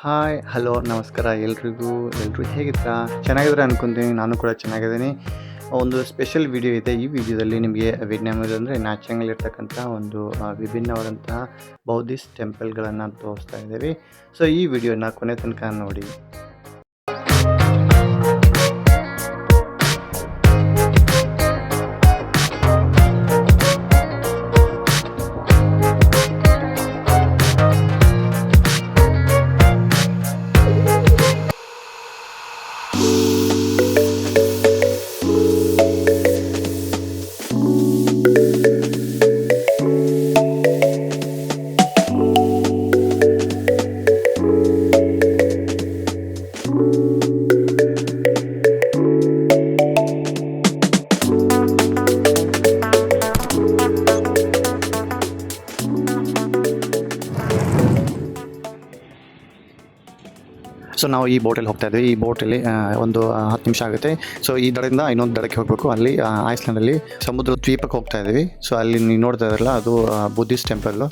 Hi, hello, ನಮಸ್ಕಾರ ಎಲ್ಲರೂ ಹೇಗಿದ್ದೀರಾ? ಚೆನ್ನಾಗಿದ್ರೆ ಅನ್ಕೊತೀನಿ. ನಾನು ಕೂಡ ಚೆನ್ನಾಗಿದ್ದೀನಿ. ಒಂದು ಸ್ಪೆಷಲ್ ವಿಡಿಯೋ ಇದೆ. ಈ ವಿಡಿಯೋದಲ್ಲಿ ನಿಮಗೆ ವಿಯೆಟ್ನಾಮಲ್ಲಿ ಅಂದರೆ ನ್ಯಾಚಾಂಗಲ್ಲಿರ್ತಕ್ಕಂಥ ಒಂದು ವಿಭಿನ್ನವಾದಂತಹ ಬೌದ್ಧಿಸ್ಟ್ ಟೆಂಪಲ್ಗಳನ್ನು ತೋರಿಸ್ತಾ ಇದ್ದೀವಿ. ಸೊ ಈ ವಿಡಿಯೋನ ಕೊನೆ ತನಕ ನೋಡಿ. ಸೊ ನಾವು ಈ ಬೋಟಲ್ಲಿ ಹೋಗ್ತಾ ಇದ್ವಿ. ಈ ಬೋಟಲ್ಲಿ ಒಂದು 10 ನಿಮಿಷ ಆಗುತ್ತೆ. ಸೊ ಈ ದಡದಿಂದ ಇನ್ನೊಂದು ದಡಕ್ಕೆ ಹೋಗಬೇಕು. ಅಲ್ಲಿ ಐಸ್ಲ್ಯಾಂಡಲ್ಲಿ ಸಮುದ್ರ ದ್ವೀಪಕ್ಕೆ ಹೋಗ್ತಾ ಇದ್ದೀವಿ. ಸೊ ಅಲ್ಲಿ ನೀವು ನೋಡ್ತಾ ಇದ್ರಲ್ಲ, ಅದು ಬುದ್ಧಿಸ್ಟ್ ಟೆಂಪಲ್ಲು.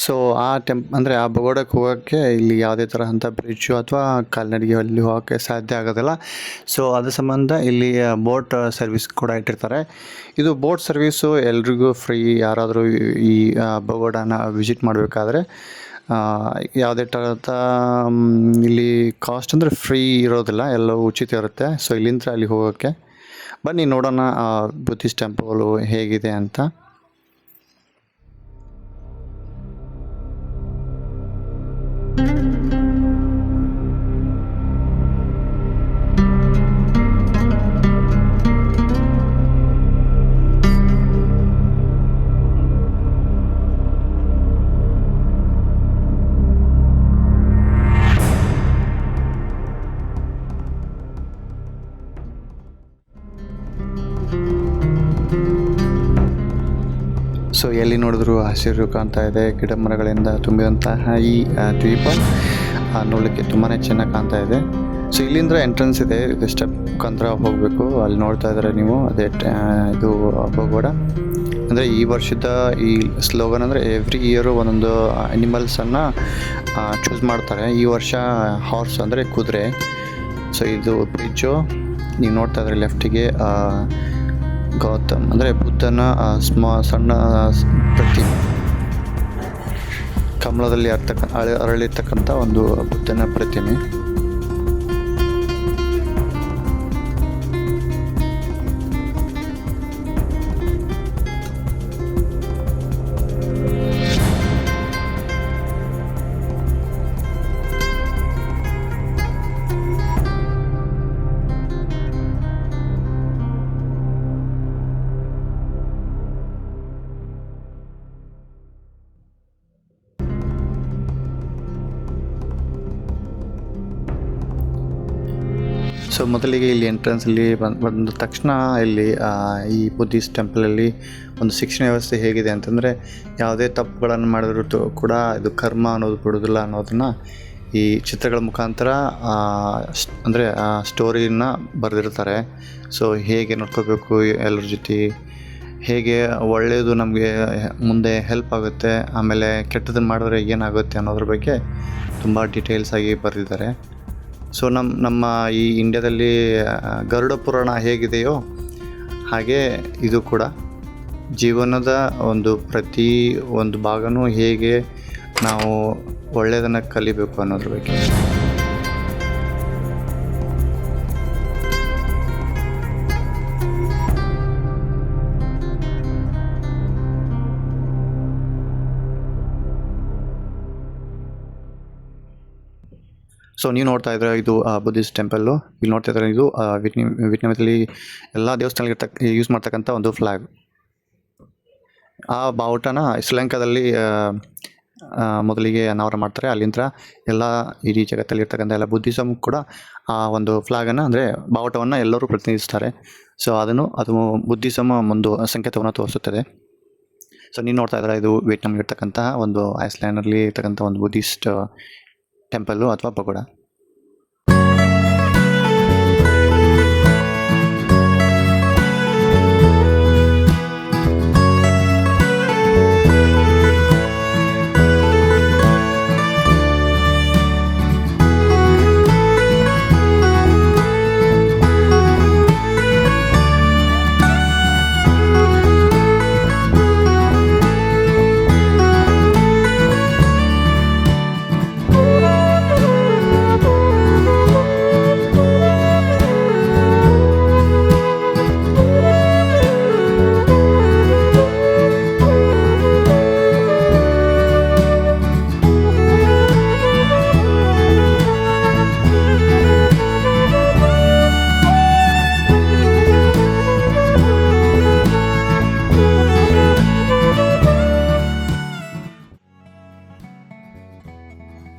ಸೊ ಅಂದರೆ ಆ ಪಗೋಡಕ್ಕೆ ಹೋಗೋಕ್ಕೆ ಇಲ್ಲಿ ಯಾವುದೇ ತರಹಂಥ ಬ್ರಿಡ್ಜು ಅಥವಾ ಕಾಲ್ನಡಿಗೆ ಅಲ್ಲಿ ಹೋಗೋಕ್ಕೆ ಸಾಧ್ಯ ಆಗೋದಿಲ್ಲ. ಸೊ ಅದ್ರ ಸಂಬಂಧ ಇಲ್ಲಿ ಬೋಟ್ ಸರ್ವಿಸ್ ಕೂಡ ಇಟ್ಟಿರ್ತಾರೆ. ಇದು ಬೋಟ್ ಸರ್ವೀಸು ಎಲ್ರಿಗೂ ಫ್ರೀ. ಯಾರಾದರೂ ಈ ಪಗೋಡನ ವಿಸಿಟ್ ಮಾಡಬೇಕಾದ್ರೆ ಯಾವುದೇ ಥರದ ಇಲ್ಲಿ ಕಾಸ್ಟ್ ಅಂದರೆ ಫ್ರೀ ಇರೋದಿಲ್ಲ, ಎಲ್ಲವೂ ಉಚಿತ ಇರುತ್ತೆ. ಸೊ ಇಲ್ಲಿಂದ ಅಲ್ಲಿ ಹೋಗೋಕ್ಕೆ ಬನ್ನಿ ನೋಡೋಣ ಬುದ್ಧಿಸ್ಟ್ ಟೆಂಪಲು ಹೇಗಿದೆ ಅಂತ. ಸೊ ಎಲ್ಲಿ ನೋಡಿದ್ರು ಹಸಿರು ಕಾಣ್ತಾ ಇದೆ, ಗಿಡ ಮರಗಳಿಂದ ತುಂಬಿದಂತಹ ಈ ದ್ವೀಪ ನೋಡಲಿಕ್ಕೆ ತುಂಬಾ ಚೆನ್ನಾಗಿ ಕಾಣ್ತಾ ಇದೆ. ಸೊ ಇಲ್ಲಿಂದ ಎಂಟ್ರೆನ್ಸ್ ಇದೆ, ಇದು ಸ್ಟೆಪ್ ಮುಖಾಂತರ ಹೋಗಬೇಕು. ಅಲ್ಲಿ ನೋಡ್ತಾ ಇದ್ದಾರೆ ನೀವು, ಅದೇ ಇದು ಪಗೋಡ. ಅಂದರೆ ಈ ವರ್ಷದ ಈ ಸ್ಲೋಗನ್ ಅಂದರೆ ಎವ್ರಿ ಇಯರು ಒಂದೊಂದು ಅನಿಮಲ್ಸನ್ನು ಚೂಸ್ ಮಾಡ್ತಾರೆ. ಈ ವರ್ಷ ಹಾರ್ಸ್ ಅಂದರೆ ಕುದುರೆ. ಸೊ ಇದು ಬ್ರಿಡ್ಜು ನೀವು ನೋಡ್ತಾ ಇದ್ದಾರೆ ಲೆಫ್ಟಿಗೆ ಗೌತಮ್ ಅಂದರೆ ಬುದ್ಧನ ಸಣ್ಣ ಪ್ರತಿಮೆ, ಕಮಲದಲ್ಲಿ ಅರಳಿರ್ತಕ್ಕಂಥ ಒಂದು ಬುದ್ಧನ ಪ್ರತಿಮೆ. ಸೊ ಮೊದಲಿಗೆ ಇಲ್ಲಿ ಎಂಟ್ರೆನ್ಸಲ್ಲಿ ಬಂದ ತಕ್ಷಣ ಇಲ್ಲಿ ಈ ಬುದ್ಧಿಸ್ಟ್ ಟೆಂಪಲಲ್ಲಿ ಒಂದು ಶಿಕ್ಷಣ ವ್ಯವಸ್ಥೆ ಹೇಗಿದೆ ಅಂತಂದರೆ, ಯಾವುದೇ ತಪ್ಪುಗಳನ್ನು ಮಾಡಿದ್ರು ಕೂಡ ಇದು ಕರ್ಮ ಅನ್ನೋದು ಬಿಡೋದಿಲ್ಲ ಅನ್ನೋದನ್ನು ಈ ಚಿತ್ರಗಳ ಮುಖಾಂತರ ಅಂದರೆ ಸ್ಟೋರಿನ ಬರೆದಿರ್ತಾರೆ. ಸೊ ಹೇಗೆ ನೋಡ್ಕೋಬೇಕು ಎಲ್ಲರ ಜೊತೆ, ಹೇಗೆ ಒಳ್ಳೆಯದು ನಮಗೆ ಮುಂದೆ ಹೆಲ್ಪ್ ಆಗುತ್ತೆ, ಆಮೇಲೆ ಕೆಟ್ಟದನ್ನು ಮಾಡಿದ್ರೆ ಏನಾಗುತ್ತೆ ಅನ್ನೋದ್ರ ಬಗ್ಗೆ ತುಂಬ ಡೀಟೇಲ್ಸಾಗಿ ಬರೆದಿದ್ದಾರೆ. ಸೊ ನಮ್ಮ ಈ ಇಂಡ್ಯಾದಲ್ಲಿ ಗರುಡ ಪುರಾಣ ಹೇಗಿದೆಯೋ ಹಾಗೆ ಇದು ಕೂಡ ಜೀವನದ ಪ್ರತಿ ಒಂದು ಭಾಗನೂ ಹೇಗೆ ನಾವು ಒಳ್ಳೆಯದನ್ನು ಕಲಿಬೇಕು ಅನ್ನೋದ್ರ ಬಗ್ಗೆ. ಸೊ ನೀವು ನೋಡ್ತಾ ಇದ್ರೆ ಇದು ಬುದ್ಧಿಸ್ಟ್ ಟೆಂಪಲ್ಲು. ಇಲ್ಲಿ ನೋಡ್ತಾ ಇದ್ರೆ ಇದು ವಿಯೆಟ್ನಾಮದಲ್ಲಿ ಎಲ್ಲ ದೇವಸ್ಥಾನಗಳಿಗೆ ಯೂಸ್ ಮಾಡ್ತಕ್ಕಂಥ ಒಂದು ಫ್ಲ್ಯಾಗ್. ಆ ಬಾವುಟನ ಶ್ರೀಲಂಕಾದಲ್ಲಿ ಮೊದಲಿಗೆ ಅನಾವರಣ ಮಾಡ್ತಾರೆ. ಅಲ್ಲಿಂದ ಎಲ್ಲ ಇಡೀ ಜಗತ್ತಲ್ಲಿರ್ತಕ್ಕಂಥ ಎಲ್ಲ ಬುದ್ಧಿಸಮ್ ಕೂಡ ಆ ಒಂದು ಫ್ಲಾಗನ್ನು ಅಂದರೆ ಬಾವುಟವನ್ನು ಎಲ್ಲರೂ ಪ್ರತಿನಿಧಿಸ್ತಾರೆ. ಸೊ ಅದು ಬುದ್ಧಿಸಮ್ ಒಂದು ಸಂಕೇತವನ್ನು ತೋರಿಸುತ್ತದೆ. ಸೊ ನೀವು ನೋಡ್ತಾ ಇದ್ದಾರೆ ಇದು ವಿಯೆಟ್ನಾಮ್ ಇರ್ತಕ್ಕಂತಹ ಒಂದು ಐಸ್ಲ್ಯಾಂಡಲ್ಲಿ ಇರ್ತಕ್ಕಂಥ ಒಂದು ಬುದ್ಧಿಸ್ಟ್ ಟೆಂಪಲ್ಲು ಅಥವಾ ಪಗೋಡ.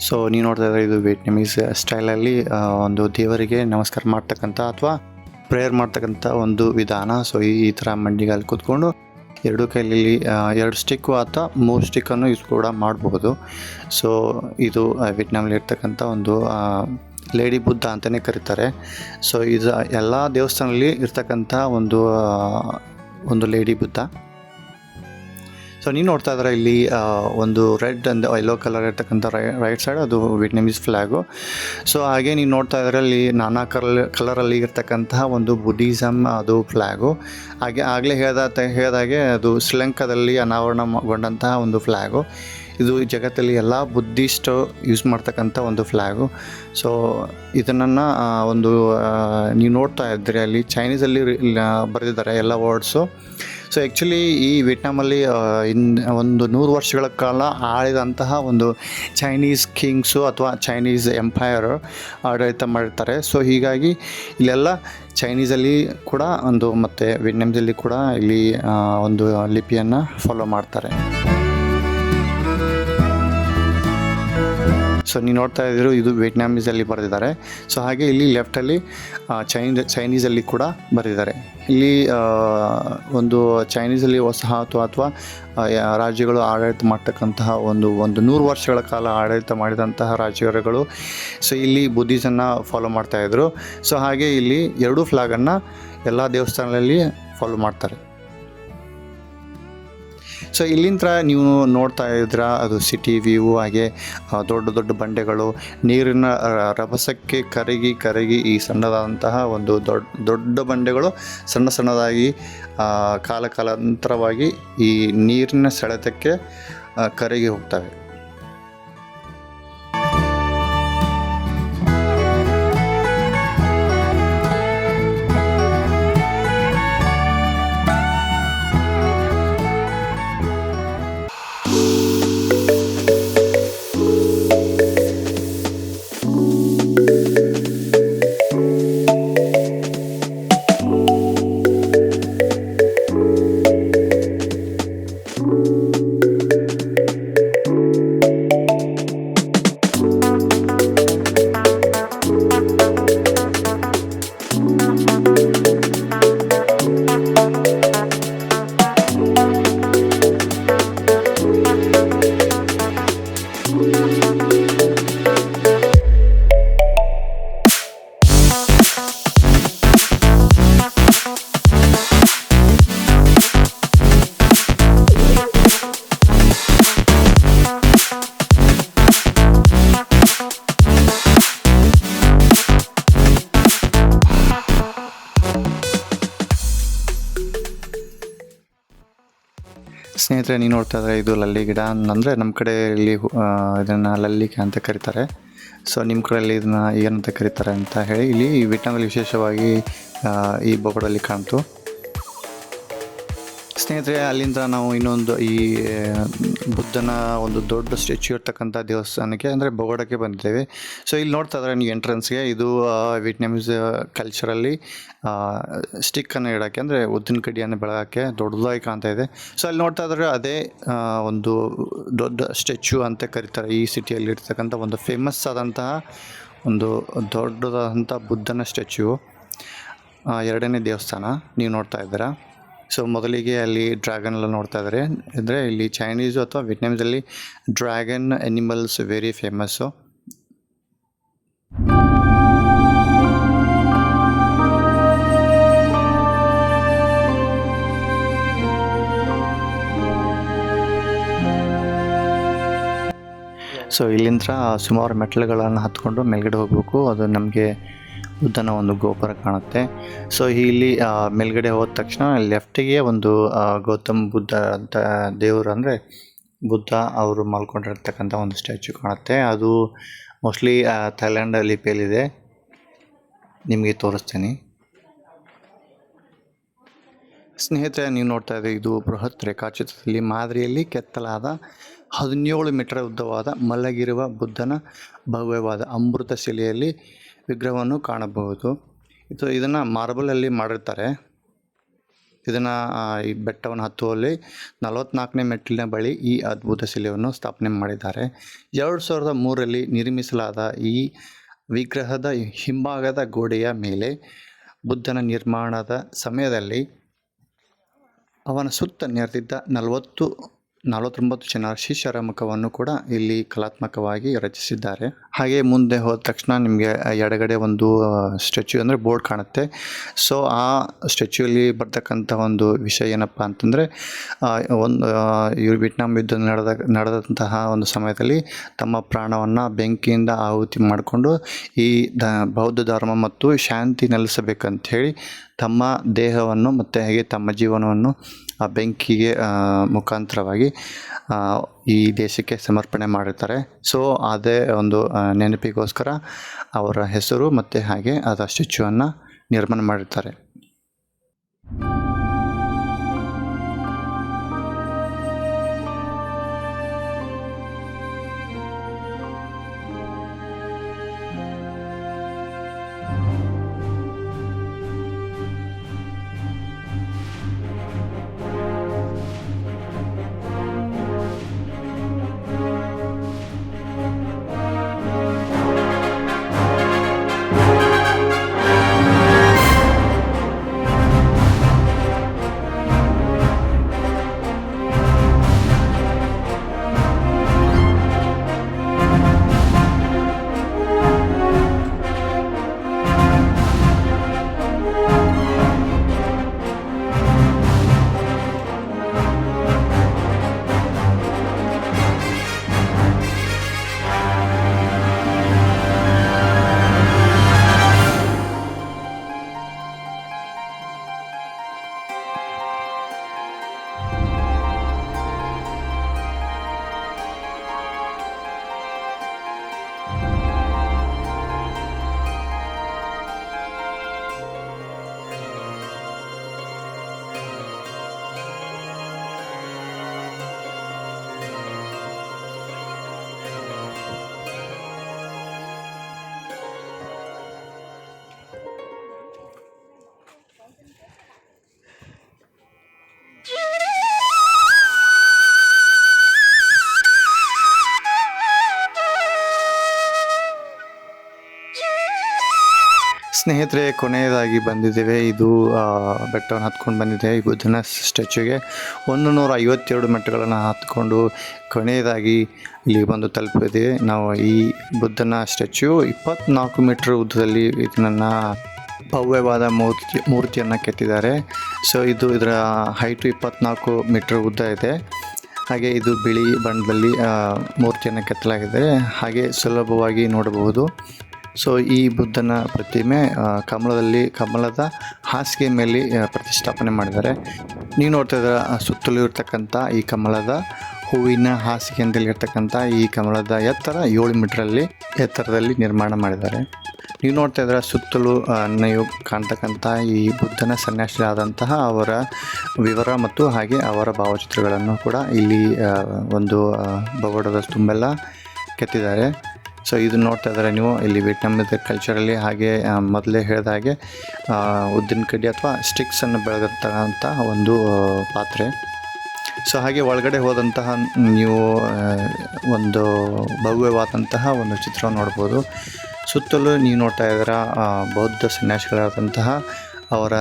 ಸೊ ನೀವು ನೋಡ್ತಾ ಇದ್ರೆ ಇದು ವಿಯೆಟ್ನಾಮೀಸ್ ಸ್ಟೈಲಲ್ಲಿ ಒಂದು ದೇವರಿಗೆ ನಮಸ್ಕಾರ ಮಾಡ್ತಕ್ಕಂಥ ಅಥವಾ ಪ್ರೇಯರ್ ಮಾಡ್ತಕ್ಕಂಥ ಒಂದು ವಿಧಾನ. ಸೊ ಈ ಥರ ಮಂಡಿಗಾಲಿ ಕೂತ್ಕೊಂಡು ಎರಡು ಕೈಲಿ 2 ಸ್ಟಿಕ್ಕು ಅಥವಾ 3 ಸ್ಟಿಕ್ಕನ್ನು ಯೂಸ್ ಕೂಡ ಮಾಡಬಹುದು. ಸೊ ಇದು ವಿಯೆಟ್ನಾಮಲ್ಲಿ ಇರ್ತಕ್ಕಂಥ ಒಂದು ಲೇಡಿ ಬುದ್ಧ ಅಂತಲೇ ಕರೀತಾರೆ. ಸೊ ಇದು ಎಲ್ಲ ದೇವಸ್ಥಾನದಲ್ಲಿ ಇರ್ತಕ್ಕಂಥ ಒಂದು ಲೇಡಿ ಬುದ್ಧ. ಸೊ ನೀವು ನೋಡ್ತಾ ಇದ್ರೆ ಇಲ್ಲಿ ಒಂದು ರೆಡ್ ಅಂಡ್ ಯೆಲ್ಲೋ ಕಲರ್ ಇರ್ತಕ್ಕಂಥ ರೈಟ್ ಸೈಡ್ ಅದು ವಿಯೆಟ್ನಾಮೀಸ್ ಫ್ಲ್ಯಾಗು. ಸೊ ಹಾಗೆ ನೀವು ನೋಡ್ತಾ ಇದ್ರೆ ಅಲ್ಲಿ ನಾನಾ ಕಲರಲ್ಲಿ ಇರ್ತಕ್ಕಂತಹ ಒಂದು ಬುದ್ಧಿಸಮ್ ಅದು ಫ್ಲ್ಯಾಗು. ಹಾಗೆ ಆಗಲೇ ಹೇಳಿದಾಗೆ ಅದು ಶ್ರೀಲಂಕಾದಲ್ಲಿ ಅನಾವರಣಗೊಂಡಂತಹ ಒಂದು ಫ್ಲ್ಯಾಗು. ಇದು ಜಗತ್ತಲ್ಲಿ ಎಲ್ಲ ಬುದ್ಧಿಸ್ಟ್ ಯೂಸ್ ಮಾಡ್ತಕ್ಕಂಥ ಒಂದು ಫ್ಲ್ಯಾಗು. ಸೊ ಇದನ್ನು ನೀವು ನೋಡ್ತಾ ಇದ್ದರೆ ಅಲ್ಲಿ ಚೈನೀಸಲ್ಲಿ ಬರೆದಿದ್ದಾರೆ ಎಲ್ಲ ವರ್ಡ್ಸು. ಸೊ ಆ್ಯಕ್ಚುಲಿ ಈ ವಿಯೆಟ್ನಾಮಲ್ಲಿ ಒಂದು 100 ವರ್ಷಗಳ ಕಾಲ ಆಳಿದಂತಹ ಒಂದು ಚೈನೀಸ್ ಕಿಂಗ್ಸು ಅಥವಾ ಚೈನೀಸ್ ಎಂಪೈರ್ ಆಡಳಿತ ಮಾಡಿರ್ತಾರೆ. ಸೊ ಹೀಗಾಗಿ ಇಲ್ಲೆಲ್ಲ ಚೈನೀಸಲ್ಲಿ ಕೂಡ ಮತ್ತು ವಿಯೆಟ್ನಾಮದಲ್ಲಿ ಕೂಡ ಇಲ್ಲಿ ಒಂದು ಲಿಪಿಯನ್ನು ಫಾಲೋ ಮಾಡ್ತಾರೆ. ಸೊ ನೀವು ನೋಡ್ತಾ ಇದ್ದೀರೋ ಇದು ವಿಯೆಟ್ನಾಮೀಸಲ್ಲಿ ಬರೆದಿದ್ದಾರೆ. ಸೊ ಹಾಗೆ ಇಲ್ಲಿ ಲೆಫ್ಟಲ್ಲಿ ಚೈನೀಸಲ್ಲಿ ಕೂಡ ಬರೆದಿದ್ದಾರೆ. ಇಲ್ಲಿ ಒಂದು ಚೈನೀಸಲ್ಲಿ ವಸಾಹತು ಅಥವಾ ರಾಜ್ಯಗಳು ಆಡಳಿತ ಮಾಡ್ತಕ್ಕಂತಹ ಒಂದು 100 ವರ್ಷಗಳ ಕಾಲ ಆಡಳಿತ ಮಾಡಿದಂತಹ ರಾಜ್ಯಗಳು ಸೊ ಇಲ್ಲಿ ಬುದ್ಧಿಸನ್ನು ಫಾಲೋ ಮಾಡ್ತಾಯಿದ್ರು. ಸೊ ಹಾಗೆ ಇಲ್ಲಿ 2 ಫ್ಲಾಗನ್ನು ಎಲ್ಲ ದೇವಸ್ಥಾನಗಳಲ್ಲಿ ಫಾಲೋ ಮಾಡ್ತಾರೆ. ಸೊ ಇಲ್ಲಿಂದ ನೀವು ನೋಡ್ತಾ ಇದ್ರೆ ಅದು ಸಿಟಿ ವ್ಯೂ, ಹಾಗೆ ದೊಡ್ಡ ದೊಡ್ಡ ಬಂಡೆಗಳು, ನೀರಿನ ರಭಸಕ್ಕೆ ಕರಗಿ ಈ ಸಣ್ಣದಾದಂತಹ ಒಂದು ದೊಡ್ಡ ಬಂಡೆಗಳು ಸಣ್ಣದಾಗಿ ಕಾಲಾಂತರವಾಗಿ ಈ ನೀರಿನ ಸೆಳೆತಕ್ಕೆ ಕರಗಿ ಹೋಗ್ತವೆ. ಸ್ನೇಹಿತರೆ, ನೀವು ನೋಡ್ತಾ ಇದ್ದಾರೆ ಇದು ಲಲ್ಲಿ ಗಿಡ. ಅಂದರೆ ನಮ್ಮ ಕಡೆ ಇಲ್ಲಿ ಇದನ್ನು ಲಲ್ಲಿಕೆ ಅಂತ ಕರೀತಾರೆ. ಸೊ ನಿಮ್ಮ ಕಡೆಯಲ್ಲಿ ಇದನ್ನು ಏನಂತ ಕರೀತಾರೆ ಅಂತ ಹೇಳಿ ಇಲ್ಲಿ ವಿಯೆಟ್ನಾಮಲ್ಲಿ ವಿಶೇಷವಾಗಿ ಈ ಬೊಗಡಲ್ಲಿ ಕಾಣ್ತು. ಸ್ನೇಹಿತರೆ, ಅಲ್ಲಿಂದ ನಾವು ಇನ್ನೊಂದು ಈ ಬುದ್ಧನ ಒಂದು ದೊಡ್ಡ ಸ್ಟ್ಯಾಚ್ಯೂ ಇರ್ತಕ್ಕಂಥ ದೇವಸ್ಥಾನಕ್ಕೆ ಅಂದರೆ ಬೊಗಡಕ್ಕೆ ಬಂದಿದ್ದೇವೆ. ಸೊ ಇಲ್ಲಿ ನೋಡ್ತಾ ಇದ್ದಾರೆ ನೀವು ಎಂಟ್ರೆನ್ಸ್ಗೆ, ಇದು ವಿಯೆಟ್ನಾಮೀಸ್ ಕಲ್ಚರಲ್ಲಿ ಸ್ಟಿಕ್ಕನ್ನು ಇಡೋಕ್ಕೆ ಅಂದರೆ ಉದ್ದಿನ ಕಡ್ಡಿಯನ್ನು ಬೆಳಗೋಕ್ಕೆ ದೊಡ್ಡದಾಗಿ ಕಾಣ್ತಾ ಇದೆ. ಸೊ ಅಲ್ಲಿ ನೋಡ್ತಾ ಇದ್ದಾರೆ ಅದೇ ಒಂದು ದೊಡ್ಡ ಸ್ಟ್ಯಾಚ್ಯೂ ಅಂತ ಕರೀತಾರೆ. ಈ ಸಿಟಿಯಲ್ಲಿ ಇರ್ತಕ್ಕಂಥ ಒಂದು ಫೇಮಸ್ ಆದಂತಹ ಒಂದು ದೊಡ್ಡದಾದಂಥ ಬುದ್ಧನ ಸ್ಟ್ಯಾಚ್ಯೂ, 2ನೇ ದೇವಸ್ಥಾನ ನೀವು ನೋಡ್ತಾ ಇದ್ದೀರಾ. ಸೊ ಮೊದಲಿಗೆ ಅಲ್ಲಿ ಡ್ರ್ಯಾಗನ್ ಎಲ್ಲ ನೋಡ್ತಾ ಇದ್ದಾರೆ. ಅಂದರೆ ಇಲ್ಲಿ ಚೈನೀಸು ಅಥವಾ ವಿಯೆಟ್ನಾಮದಲ್ಲಿ dragon animals very famous. So ಇಲ್ಲಿಂದ ಸುಮಾರು ಮೆಟ್ಲುಗಳನ್ನು ಹತ್ಕೊಂಡು ಮೇಲ್ಗಡೆ ಹೋಗಬೇಕು. ಅದು ನಮಗೆ ಬುದ್ಧನ ಒಂದು ಗೋಪುರ ಕಾಣುತ್ತೆ. ಸೊ ಇಲ್ಲಿ ಮೇಲ್ಗಡೆ ಹೋದ ತಕ್ಷಣ ಲೆಫ್ಟಿಗೆ ಒಂದು ಗೌತಮ್ ಬುದ್ಧ ಅಂತ ದೇವರು, ಅಂದರೆ ಬುದ್ಧ ಅವರು ಮಲ್ಕೊಂಡಿರ್ತಕ್ಕಂಥ ಒಂದು ಸ್ಟ್ಯಾಚ್ಯೂ ಕಾಣುತ್ತೆ. ಅದು ಮೋಸ್ಟ್ಲಿ ಥೈಲ್ಯಾಂಡ್ ಲಿಪಿಯಲ್ಲಿದೆ, ನಿಮಗೆ ತೋರಿಸ್ತೀನಿ. ಸ್ನೇಹಿತರೆ, ನೀವು ನೋಡ್ತಾ ಇದ್ದೀರಿ ಇದು ಬೃಹತ್ ರೇಖಾಚಿತ್ರದಲ್ಲಿ ಮಾದರಿಯಲ್ಲಿ ಕೆತ್ತಲಾದ 17 ಮೀಟರ್ ಉದ್ದವಾದ ಮಲಗಿರುವ ಬುದ್ಧನ ಭವ್ಯವಾದ ಅಮೃತ ಶಿಲೆಯಲ್ಲಿ ವಿಗ್ರಹವನ್ನು ಕಾಣಬಹುದು. ಇದನ್ನು ಮಾರ್ಬಲಲ್ಲಿ ಮಾಡಿರ್ತಾರೆ. ಇದನ್ನು ಈ ಬೆಟ್ಟವನ್ನು ಹತ್ತುವಲ್ಲಿ 44ನೇ ಮೆಟ್ಟಿಲಿನ ಬಳಿ ಈ ಅದ್ಭುತ ಶಿಲೆಯನ್ನು ಸ್ಥಾಪನೆ ಮಾಡಿದ್ದಾರೆ. 2003ರಲ್ಲಿ ನಿರ್ಮಿಸಲಾದ ಈ ವಿಗ್ರಹದ ಹಿಂಭಾಗದ ಗೋಡೆಯ ಮೇಲೆ ಬುದ್ಧನ ನಿರ್ಮಾಣದ ಸಮಯದಲ್ಲಿ ಅವನ ಸುತ್ತ ನೆರೆದಿದ್ದ 49 ಜನ ಶಿಷ್ಯರ ಮುಖವನ್ನು ಕೂಡ ಇಲ್ಲಿ ಕಲಾತ್ಮಕವಾಗಿ ರಚಿಸಿದ್ದಾರೆ. ಹಾಗೆ ಮುಂದೆ ಹೋದ ತಕ್ಷಣ ನಿಮಗೆ ಎಡಗಡೆ ಒಂದು ಸ್ಟ್ಯಾಚ್ಯೂ ಅಂದರೆ ಬೋರ್ಡ್ ಕಾಣುತ್ತೆ. ಸೊ ಆ ಸ್ಟ್ಯಾಚ್ಯೂಲಿ ಬರ್ತಕ್ಕಂಥ ಒಂದು ವಿಷಯ ಏನಪ್ಪ ಅಂತಂದರೆ, ಇವರು ವಿಯೆಟ್ನಾಂ ಯುದ್ಧ ನಡೆದಂತಹ ಒಂದು ಸಮಯದಲ್ಲಿ ತಮ್ಮ ಪ್ರಾಣವನ್ನು ಬೆಂಕಿಯಿಂದ ಆಹುತಿ ಮಾಡಿಕೊಂಡು ಈ ಬೌದ್ಧ ಧರ್ಮ ಮತ್ತು ಶಾಂತಿ ನೆಲೆಸಬೇಕಂತ ಹೇಳಿ ತಮ್ಮ ದೇಹವನ್ನು ಮತ್ತು ಹಾಗೆ ತಮ್ಮ ಜೀವನವನ್ನು ಆ ಬೆಂಕಿಗೆ ಮುಖಾಂತರವಾಗಿ ಈ ದೇಶಕ್ಕೆ ಸಮರ್ಪಣೆ ಮಾಡಿರ್ತಾರೆ. ಸೊ ಅದೇ ಒಂದು ನೆನಪಿಗೋಸ್ಕರ ಅವರ ಹೆಸರು ಮತ್ತು ಹಾಗೆ ಅದರ ಸ್ಟ್ಯಾಚ್ಯೂವನ್ನು ನಿರ್ಮಾಣ ಮಾಡಿರ್ತಾರೆ. ಸ್ನೇಹಿತರೆ, ಕೊನೆಯದಾಗಿ ಬಂದಿದ್ದೇವೆ. ಇದು ಬೆಟ್ಟವನ್ನು ಹತ್ಕೊಂಡು ಬಂದಿದೆ ಈ ಬುದ್ಧನ ಸ್ಟ್ಯಾಚ್ಯೂಗೆ 152 ಮೆಟ್ಟುಗಳನ್ನು ಹತ್ಕೊಂಡು ಕೊನೆಯದಾಗಿ ಇಲ್ಲಿಗೆ ಬಂದು ತಲುಪಿದ್ದೀವಿ ನಾವು. ಈ ಬುದ್ಧನ ಸ್ಟ್ಯಾಚ್ಯೂ 24 ಮೀಟರ್ ಉದ್ದದಲ್ಲಿ ಇದನ್ನು ಭವ್ಯವಾದ ಮೂರ್ತಿಯನ್ನು ಕೆತ್ತಿದ್ದಾರೆ. ಸೊ ಇದರ ಹೈಟು 24 ಮೀಟರ್ ಉದ್ದ ಇದೆ. ಹಾಗೆ ಇದು ಬಿಳಿ ಬಣ್ಣದಲ್ಲಿ ಮೂರ್ತಿಯನ್ನು ಕೆತ್ತಲಾಗಿದೆ. ಹಾಗೆ ಸುಲಭವಾಗಿ ನೋಡಬಹುದು. ಸೊ ಈ ಬುದ್ಧನ ಪ್ರತಿಮೆ ಕಮಲದ ಹಾಸಿಗೆ ಮೇಲೆ ಪ್ರತಿಷ್ಠಾಪನೆ ಮಾಡಿದ್ದಾರೆ. ನೀವು ನೋಡ್ತಾ ಇದ್ದೀರ, ಸುತ್ತಲೂ ಇರ್ತಕ್ಕಂಥ ಈ ಕಮಲದ ಹೂವಿನ ಹಾಸಿಗೆಯಲ್ಲಿ ಇರ್ತಕ್ಕಂಥ ಈ ಕಮಲದ ಎತ್ತರ 7 ಮೀಟರಲ್ಲಿ ಎತ್ತರದಲ್ಲಿ ನಿರ್ಮಾಣ ಮಾಡಿದ್ದಾರೆ. ನೀವು ನೋಡ್ತಾ ಇದ್ದೀರ, ಸುತ್ತಲೂ ನೀವು ಕಾಣ್ತಕ್ಕಂಥ ಈ ಬುದ್ಧನ ಸನ್ಯಾಸಿಯಾದಂತಹ ಅವರ ವಿವರ ಮತ್ತು ಹಾಗೆ ಅವರ ಭಾವಚಿತ್ರಗಳನ್ನು ಕೂಡ ಇಲ್ಲಿ ಒಂದು ಬಗೋಡದ ತುಂಬೆಲ್ಲ ಕೆತ್ತಿದ್ದಾರೆ. ಸೊ ಇದು ನೋಡ್ತಾ ಇದ್ದಾರೆ ನೀವು. ಇಲ್ಲಿ ವಿಯೆಟ್ನಾಮದ ಕಲ್ಚರಲ್ಲಿ ಹಾಗೆ ಮೊದಲೇ ಹೇಳಿದ ಹಾಗೆ ಉದ್ದಿನ ಕಡ್ಡಿ ಅಥವಾ ಸ್ಟಿಕ್ಸನ್ನು ಬೆಳಗತಕ್ಕಂಥ ಒಂದು ಪಾತ್ರೆ. ಸೊ ಹಾಗೆ ಒಳಗಡೆ ಹೋದಂತಹ ನೀವು ಒಂದು ಭವ್ಯವಾದಂತಹ ಒಂದು ಚಿತ್ರವನ್ನು ನೋಡ್ಬೋದು. ಸುತ್ತಲೂ ನೀವು ನೋಡ್ತಾ ಇದ್ದೀರ ಬೌದ್ಧ ಸನ್ಯಾಸಿಗಳಾದಂತಹ ಅವರ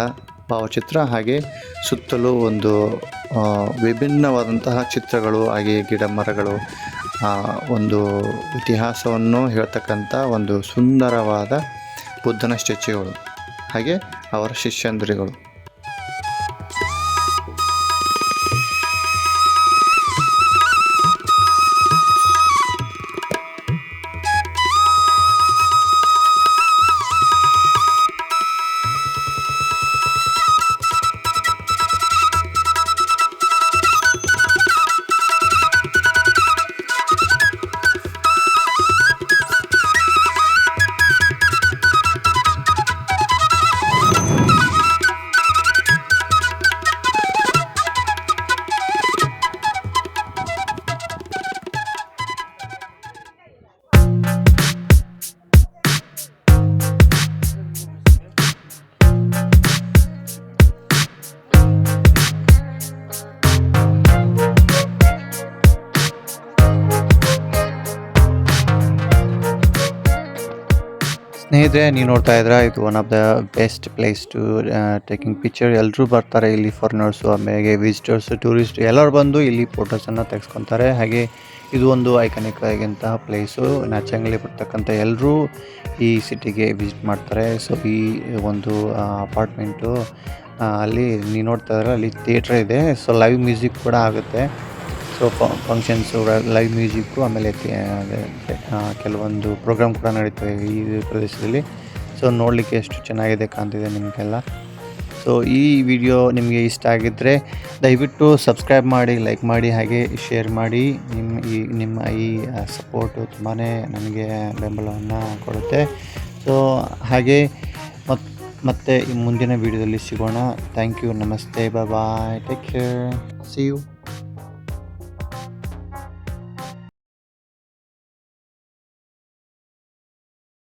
ಭಾವಚಿತ್ರ, ಹಾಗೆ ಸುತ್ತಲೂ ಒಂದು ವಿಭಿನ್ನವಾದಂತಹ ಚಿತ್ರಗಳು, ಹಾಗೆ ಗಿಡ ಮರಗಳು, ಒಂದು ಇತಿಹಾಸವನ್ನು ಹೇಳ್ತಕ್ಕಂಥ ಒಂದು ಸುಂದರವಾದ ಬುದ್ಧನ ಸ್ಟ್ಯಾಚ್ಯೂಗಳು, ಹಾಗೆ ಅವರ ಶಿಷ್ಯಂದಿರುಗಳು. ಸ್ನೇಹಿತರೆ, ನೀವು ನೋಡ್ತಾ ಇದ್ರೆ ಇದು one of the best place to taking picture. ಎಲ್ಲರೂ ಬರ್ತಾರೆ ಇಲ್ಲಿ, ಫಾರಿನರ್ಸು, ಆಮೇಲೆ ವಿಸಿಟರ್ಸು, ಟೂರಿಸ್ಟ್ ಎಲ್ಲರೂ ಬಂದು ಇಲ್ಲಿ ಫೋಟೋಸನ್ನು ತೆಗೆಸ್ಕೊತಾರೆ. ಹಾಗೆ ಇದು ಒಂದು ಐಕಾನಿಕ್ ಆಗಿಂತಹ ಪ್ಲೇಸು. ನಾಚಂಗ್ಲಿ ಬರ್ತಕ್ಕಂಥ ಎಲ್ಲರೂ ಈ ಸಿಟಿಗೆ ವಿಸಿಟ್ ಮಾಡ್ತಾರೆ. ಸೊ ಈ ಒಂದು ಅಪಾರ್ಟ್ಮೆಂಟು ಅಲ್ಲಿ ನೀವು ನೋಡ್ತಾ ಇದ್ರೆ ಅಲ್ಲಿ ಥಿಯೇಟ್ರ್ ಇದೆ. ಸೊ ಲೈವ್ ಮ್ಯೂಸಿಕ್ ಕೂಡ ಆಗುತ್ತೆ. ಸೊ ಫಂಕ್ಷನ್ಸು, ಲೈವ್ ಮ್ಯೂಸಿಕ್ಕು, ಆಮೇಲೆ ಕೆಲವೊಂದು ಪ್ರೋಗ್ರಾಮ್ ಕೂಡ ನಡೀತವೆ ಈ ಪ್ರದೇಶದಲ್ಲಿ. ಸೊ ನೋಡಲಿಕ್ಕೆ ಎಷ್ಟು ಚೆನ್ನಾಗಿದೆ ಕಾಣ್ತಿದೆ ನಿಮಗೆಲ್ಲ. ಸೊ ಈ ವಿಡಿಯೋ ನಿಮಗೆ ಇಷ್ಟ ಆಗಿದ್ದರೆ ದಯವಿಟ್ಟು ಸಬ್ಸ್ಕ್ರೈಬ್ ಮಾಡಿ, ಲೈಕ್ ಮಾಡಿ, ಹಾಗೆ ಶೇರ್ ಮಾಡಿ. ನಿಮ್ಮ ಈ ಸಪೋರ್ಟು ತುಂಬಾ ನನಗೆ ಬೆಂಬಲವನ್ನು ಕೊಡುತ್ತೆ. ಸೊ ಹಾಗೆ ಮತ್ತೆ ಮುಂದಿನ ವಿಡಿಯೋದಲ್ಲಿ ಸಿಗೋಣ. ಥ್ಯಾಂಕ್ ಯು, ನಮಸ್ತೆ, ಬಾಯ್, ಟೇಕ್ ಕೇರ್, ಸಿ ಯು.